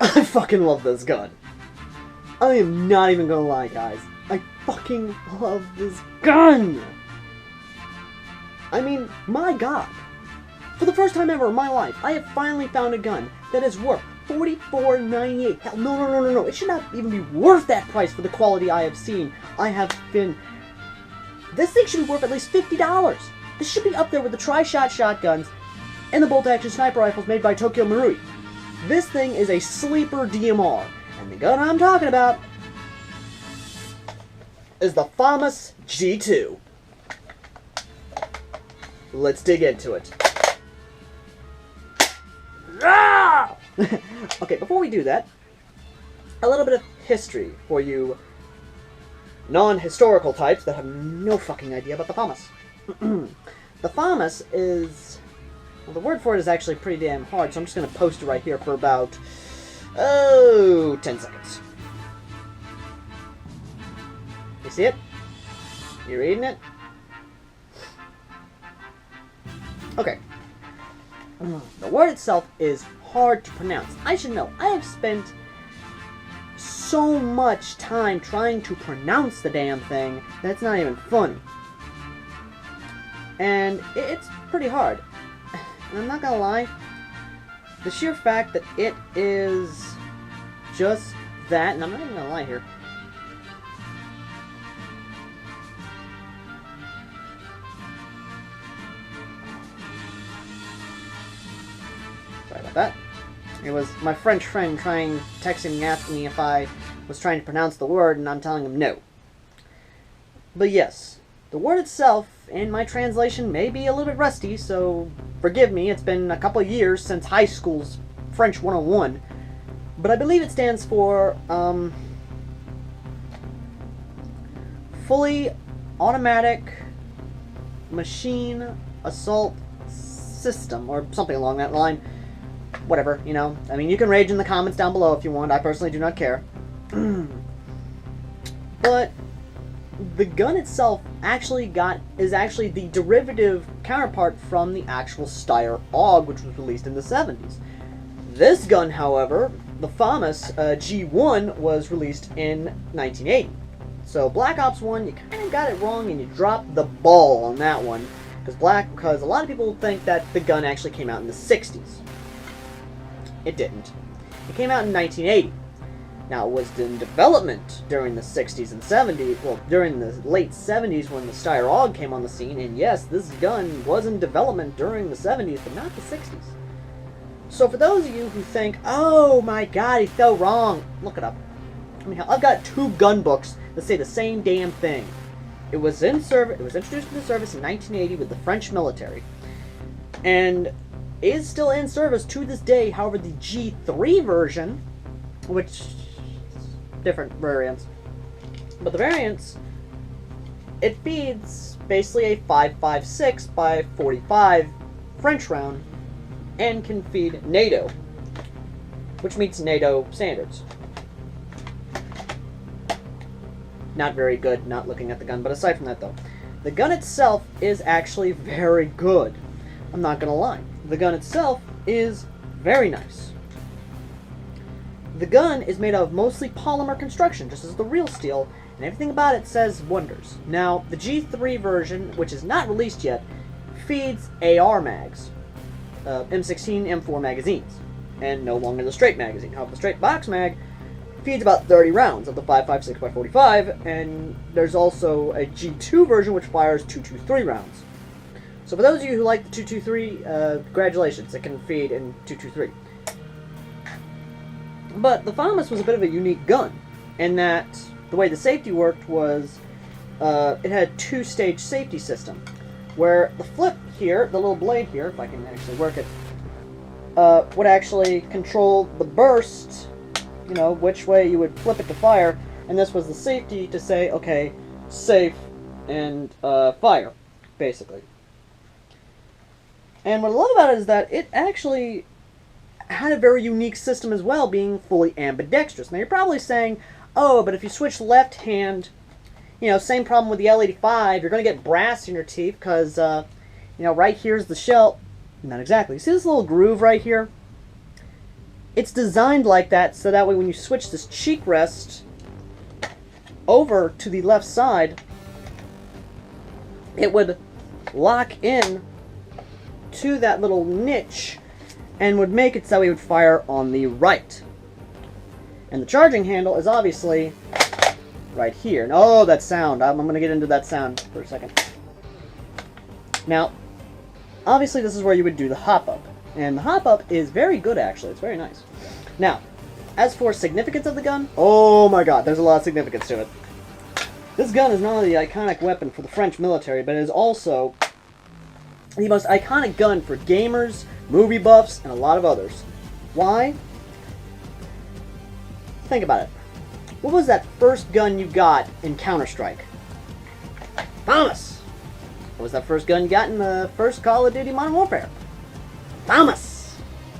I fucking love this gun. I am not even gonna lie, guys. I fucking love this gun! I mean, my god. For the first time ever in my life, I have finally found a gun that is worth $44.98. Hell, no. It should not even be worth that price for the quality I have seen. This thing should be worth at least $50. This should be up there with the tri-shot shotguns and the bolt-action sniper rifles made by Tokyo Marui. This thing is a sleeper DMR, and the gun I'm talking about is the Famas G2. Let's dig into it. Okay, before we do that, a little bit of history for you non-historical types that have no fucking idea about the Famas. The Famas is... well, the word for it is actually pretty damn hard, so I'm just going to post it right here for about, 10 seconds. You see it? You reading it? Okay. The word itself is hard to pronounce. I should know. I have spent so much time trying to pronounce the damn thing that it's not even funny. And it's pretty hard. And I'm not gonna lie, the sheer fact that it is just that, and I'm not even gonna lie here. Sorry about that. It was my French friend texting me asking me if I was trying to pronounce the word, and I'm telling him no. But yes, the word itself, in my translation, may be a little bit rusty, so forgive me, it's been a couple of years since high school's French 101, but I believe it stands for, Fully Automatic Machine Assault System, or something along that line. Whatever, you know. I mean, you can rage in the comments down below if you want. I personally do not care. But the gun itself is actually the derivative counterpart from the actual Steyr AUG, which was released in the 70s. This gun, however, the Famas G1, was released in 1980. So Black Ops 1, you kind of got it wrong and you dropped the ball on that one, because a lot of people think that the gun actually came out in the 60s. It didn't. It came out in 1980. Now, it was in development during the 60s and 70s, well, during the late 70s when the Steyr AUG came on the scene, and yes, this gun was in development during the 70s, but not the 60s. So for those of you who think, oh my god, he's so wrong, look it up. I mean, I've got 2 gun books that say the same damn thing. It was introduced into service in 1980 with the French military, and is still in service to this day. However, the G3 version, which different variants, but the variants, it feeds basically a 5.56 by 45 French round and can feed NATO, which meets NATO standards. Not very good, not looking at the gun, but aside from that though, the gun itself is actually very good. I'm not gonna lie. The gun itself is very nice. The gun is made of mostly polymer construction, just as the real steel, and everything about it says wonders. Now, the G3 version, which is not released yet, feeds AR mags, M16, M4 magazines, and no longer the straight magazine. However, the straight box mag feeds about 30 rounds of the 5.56 by 45, and there's also a G2 version which fires 223 rounds. So for those of you who like the 223, congratulations, it can feed in 223. But the Famas was a bit of a unique gun. in that the way the safety worked was it had a two-stage safety system, where the flip here, the little blade here, if I can actually work it, would actually control the burst, you know, which way you would flip it to fire, and this was the safety to say, okay, safe and fire, basically. And what I love about it is that it actually had a very unique system as well, being fully ambidextrous. Now you're probably saying, oh, but if you switch left hand, you know, same problem with the L85, you're going to get brass in your teeth because, you know, right here's the shell. Not exactly. See this little groove right here? It's designed like that so that way when you switch this cheek rest over to the left side, it would lock in to that little niche and would make it so he would fire on the right. And the charging handle is obviously right here. And oh, that sound. I'm going to get into that sound for a second. Now, obviously this is where you would do the hop-up. And the hop-up is very good, actually. It's very nice. Now, as for significance of the gun, oh my god, there's a lot of significance to it. This gun is not only the iconic weapon for the French military, but it is also the most iconic gun for gamers, movie buffs, and a lot of others. Why? Think about it. What was that first gun you got in Counter-Strike? Famas! What was that first gun you got in the first Call of Duty Modern Warfare? Famas!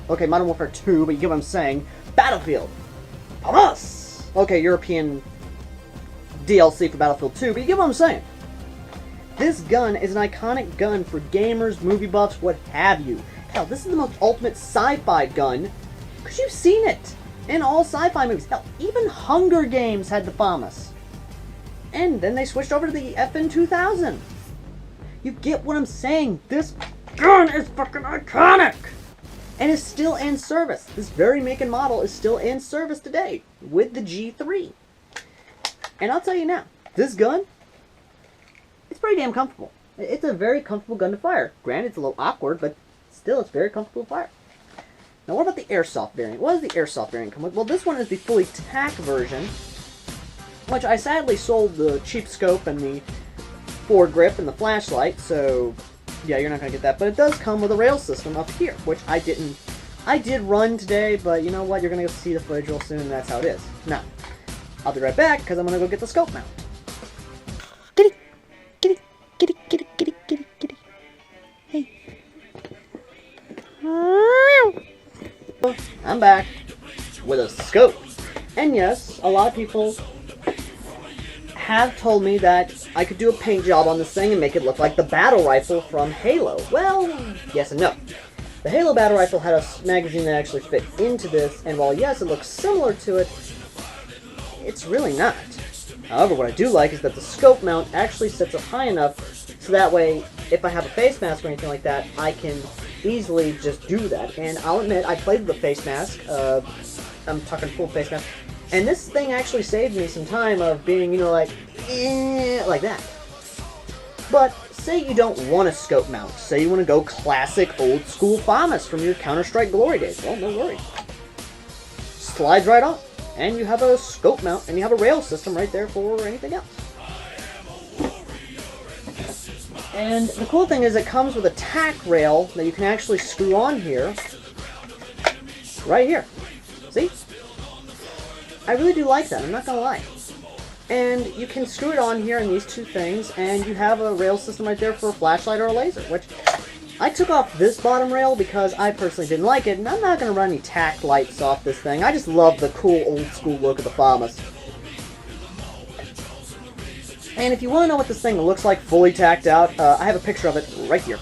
Okay, Modern Warfare 2, but you get what I'm saying. Battlefield! Famas! Okay, European DLC for Battlefield 2, but you get what I'm saying. This gun is an iconic gun for gamers, movie buffs, what have you. Hell, this is the most ultimate sci-fi gun, because you've seen it in all sci-fi movies. Hell, even Hunger Games had the Famas. And then they switched over to the FN 2000. You get what I'm saying? This gun is fucking iconic! And is still in service. This very make and model is still in service today with the G3. And I'll tell you now, this gun, it's pretty damn comfortable. It's a very comfortable gun to fire. Granted, it's a little awkward, but still, it's very comfortable to fire. Now, what about the airsoft variant? What does the airsoft variant come with? Well, this one is the fully tack version, which I sadly sold the cheap scope and the foregrip and the flashlight, so yeah, you're not going to get that. But it does come with a rail system up here, which I didn't. I did run today, but you know what? You're going to see the footage real soon, and that's how it is. Now, I'll be right back, because I'm going to go get the scope mount. Kitty! Kitty! Kitty! Kitty! Kitty! Kitty! Kitty! Hey! I'm back with a scope. And yes, a lot of people have told me that I could do a paint job on this thing and make it look like the battle rifle from Halo. Well, yes and no. The Halo battle rifle had a magazine that actually fit into this, and while yes, it looks similar to it, it's really not. However, what I do like is that the scope mount actually sits up high enough so that way, if I have a face mask or anything like that, I can easily just do that. And I'll admit, I played with a face mask. I'm talking full face mask. And this thing actually saved me some time of being, you know, like that. But say you don't want a scope mount. Say you want to go classic old school Famas from your Counter-Strike glory days. Well, no worries. Slides right on. And you have a scope mount, and you have a rail system right there for anything else. And the cool thing is it comes with a tack rail that you can actually screw on here. Right here. See? I really do like that, I'm not going to lie. And you can screw it on here in these two things, and you have a rail system right there for a flashlight or a laser, which I took off this bottom rail because I personally didn't like it, and I'm not going to run any tack lights off this thing. I just love the cool old school look of the Famas. And if you want to know what this thing looks like fully tacked out, I have a picture of it right here.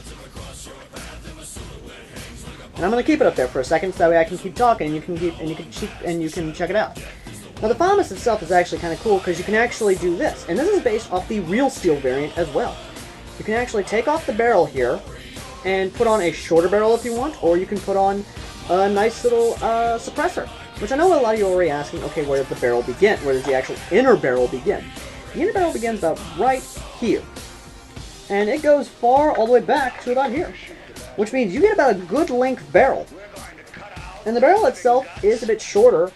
And I'm going to keep it up there for a second, so that way I can keep talking, and you can check it out. Now the Famas itself is actually kind of cool because you can actually do this, and this is based off the real steel variant as well. You can actually take off the barrel here and put on a shorter barrel if you want, or you can put on a nice little suppressor, which I know a lot of you are already asking, okay, where does the barrel begin? Where does the actual inner barrel begin? The inner barrel begins about right here, and it goes far all the way back to about here, which means you get about a good length barrel. And the barrel itself is a bit shorter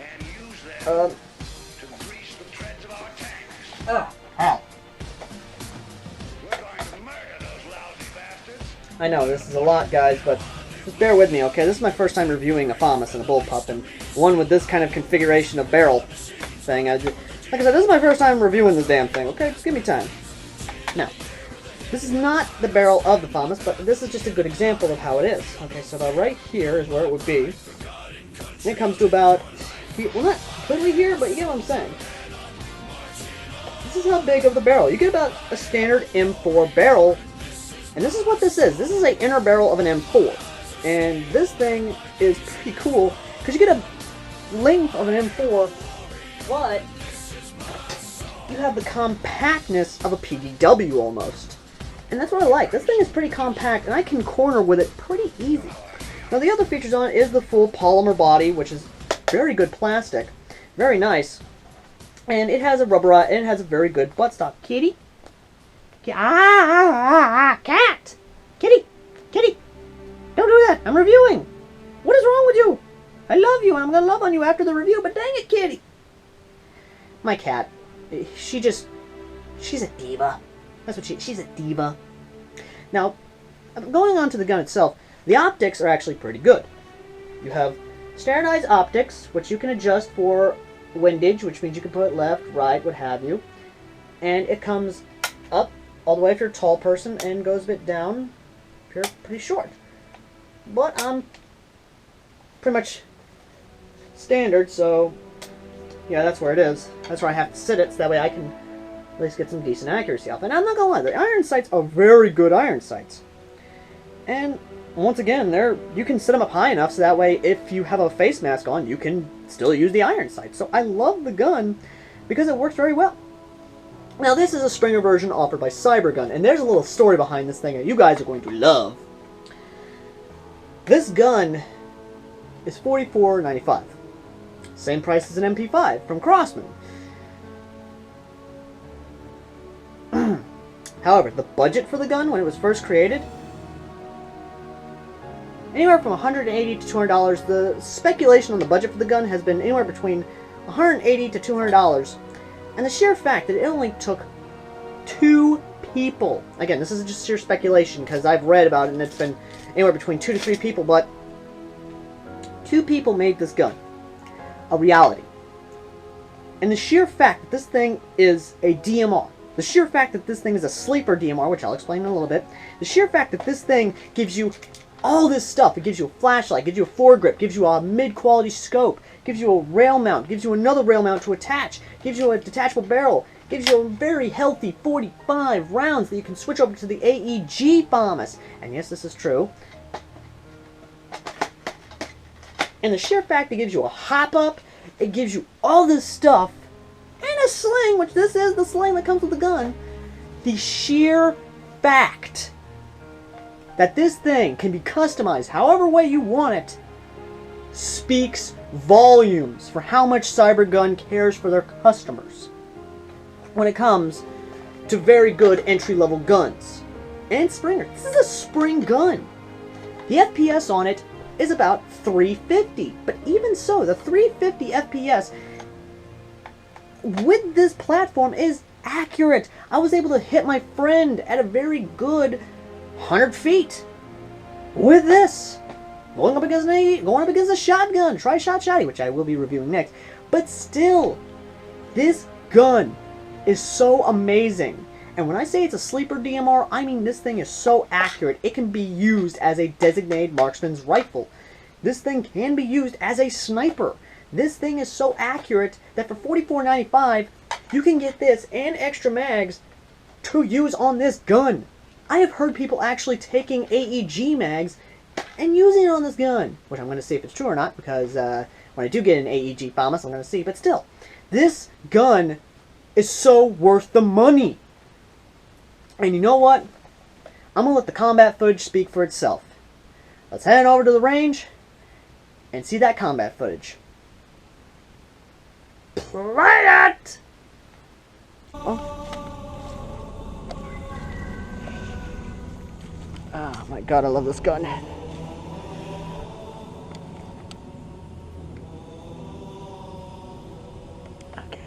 Ugh, hell. I know, this is a lot, guys, but just bear with me, okay? This is my first time reviewing a Famas and a bullpup, and one with this kind of configuration of barrel thing. Like I said, this is my first time reviewing this damn thing, okay? Just give me time. Now, this is not the barrel of the Famas, but this is just a good example of how it is. Okay, so about right here is where it would be. And it comes to about, well, not completely here, but you get what I'm saying. This is how big of the barrel. You get about a standard M4 barrel. And this is what this is. This is an inner barrel of an M4. And this thing is pretty cool because you get a length of an M4, but you have the compactness of a PDW almost. And that's what I like. This thing is pretty compact, and I can corner with it pretty easy. Now the other features on it is the full polymer body, which is very good plastic. Very nice. And it has a rubberized, and it has a very good buttstock. Kitty? Cat! Kitty! Kitty! Don't do that! I'm reviewing! What is wrong with you? I love you, and I'm gonna love on you after the review, but dang it, Kitty! My cat, she's a diva. That's what she's a diva. Now, going on to the gun itself, the optics are actually pretty good. You have standardized optics, which you can adjust for windage, which means you can put left, right, what have you. And it comes up all the way if you're a tall person and goes a bit down if you're pretty short. But I'm pretty much standard, so yeah, that's where it is. That's where I have to sit it, so that way I can at least get some decent accuracy off. And I'm not gonna lie, the iron sights are very good iron sights. And once again, you can set them up high enough so that way if you have a face mask on, you can still use the iron sights. So I love the gun because it works very well. Now this is a Springer version offered by Cybergun, and there's a little story behind this thing that you guys are going to love. This gun is $44.95. Same price as an MP5 from Crossman. However, the budget for the gun when it was first created, anywhere from $180 to $200. The speculation on the budget for the gun has been anywhere between $180 to $200. And the sheer fact that it only took 2 people, again, this is just sheer speculation because I've read about it and it's been anywhere between 2 to 3 people, but 2 people made this gun a reality. And the sheer fact that this thing is a DMR, the sheer fact that this thing is a sleeper DMR, which I'll explain in a little bit, the sheer fact that this thing gives you all this stuff, it gives you a flashlight, gives you a foregrip, gives you a mid-quality scope, gives you a rail mount, gives you another rail mount to attach, gives you a detachable barrel, gives you a very healthy 45 rounds that you can switch over to the AEG Famas. And yes, this is true. And the sheer fact it gives you a hop-up, it gives you all this stuff, and a sling, which this is the sling that comes with the gun. The sheer fact that this thing can be customized however way you want it speaks volumes for how much Cybergun cares for their customers when it comes to very good entry-level guns. And Springer. This is a spring gun. The FPS on it is about 350, but even so, the 350 FPS with this platform is accurate. I was able to hit my friend at a very good 100 feet with this. Going up against a shotgun, tri-shot shotty, which I will be reviewing next. But still, this gun is so amazing. And when I say it's a sleeper DMR, I mean this thing is so accurate. It can be used as a designated marksman's rifle. This thing can be used as a sniper. This thing is so accurate that for $44.95, you can get this and extra mags to use on this gun. I have heard people actually taking AEG mags and using it on this gun, which I'm going to see if it's true or not, because when I do get an AEG Famas, I'm going to see. But still, this gun is so worth the money. And you know what? I'm going to let the combat footage speak for itself. Let's head over to the range and see that combat footage. Play it! Oh. Oh my god, I love this gun. Okay.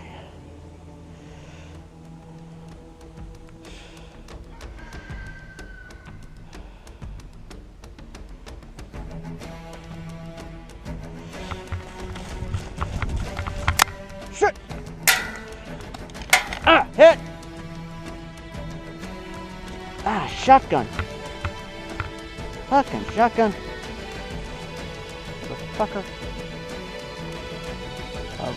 shotgun. Fucking shotgun. Motherfucker. Oh.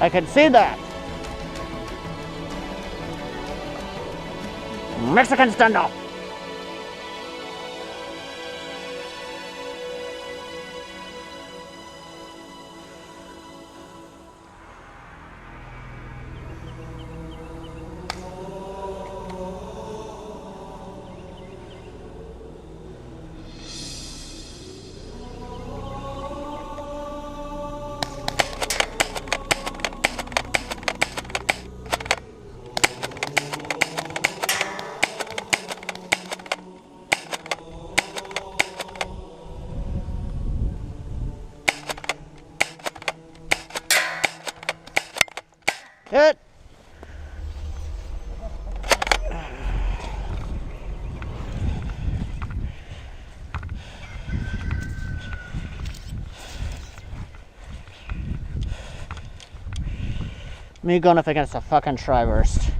I can see that. Mexican standoff. Hit. Me going up against a fucking tri-burst.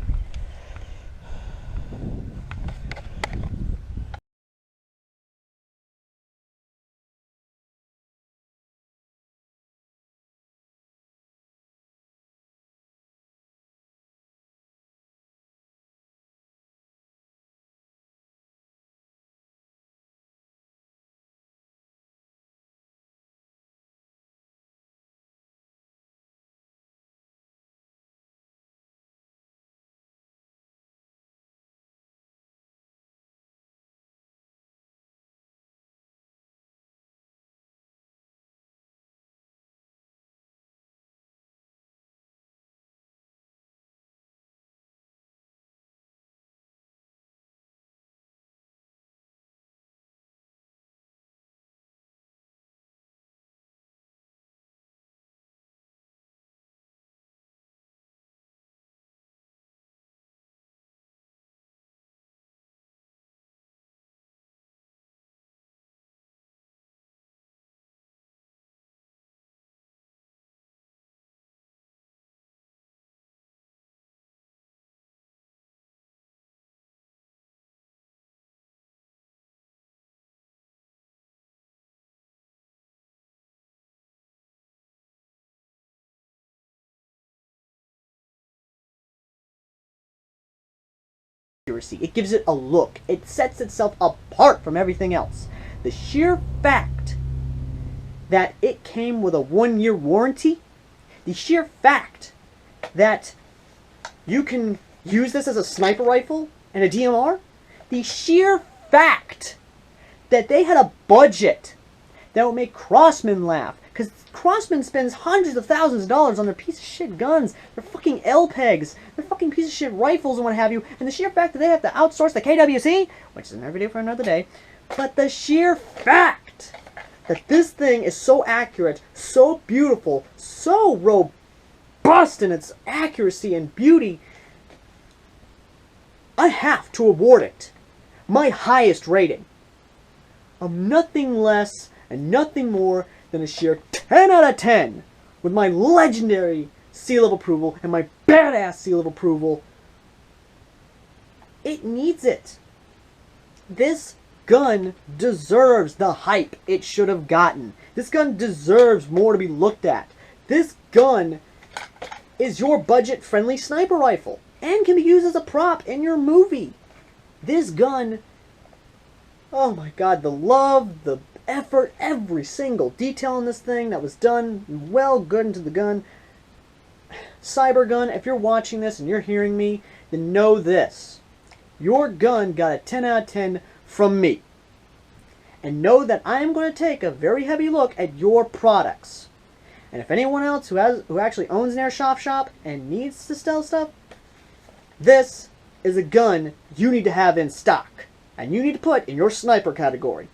It gives it a look. It sets itself apart from everything else. The sheer fact that it came with a 1-year warranty, the sheer fact that you can use this as a sniper rifle and a DMR, the sheer fact that they had a budget that would make Crossman laugh, because Crossman spends hundreds of thousands of dollars on their piece of shit guns, their fucking L-pegs, their fucking piece of shit rifles and what have you, and the sheer fact that they have to outsource the KWC, which is another video for another day, but the sheer fact that this thing is so accurate, so beautiful, so robust in its accuracy and beauty, I have to award it my highest rating of nothing less and nothing more than a sheer 10 out of 10 with my legendary seal of approval and my badass seal of approval. It needs it. This gun deserves the hype it should have gotten. This gun deserves more to be looked at. This gun is your budget-friendly sniper rifle and can be used as a prop in your movie. This gun, oh my god, the love, the effort, every single detail in this thing that was done well good into the gun. Cybergun, if you're watching this and you're hearing me, then know this. Your gun got a 10 out of 10 from me. And know that I am going to take a very heavy look at your products. And if anyone else who actually owns an airsoft shop and needs to sell stuff, this is a gun you need to have in stock. And you need to put in your sniper category.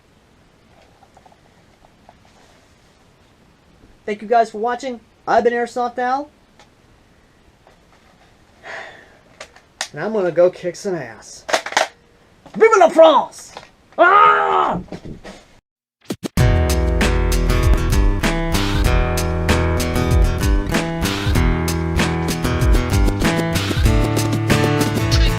Thank you guys for watching. I've been AirsoftAl. And I'm gonna go kick some ass. Vive la France! Ah!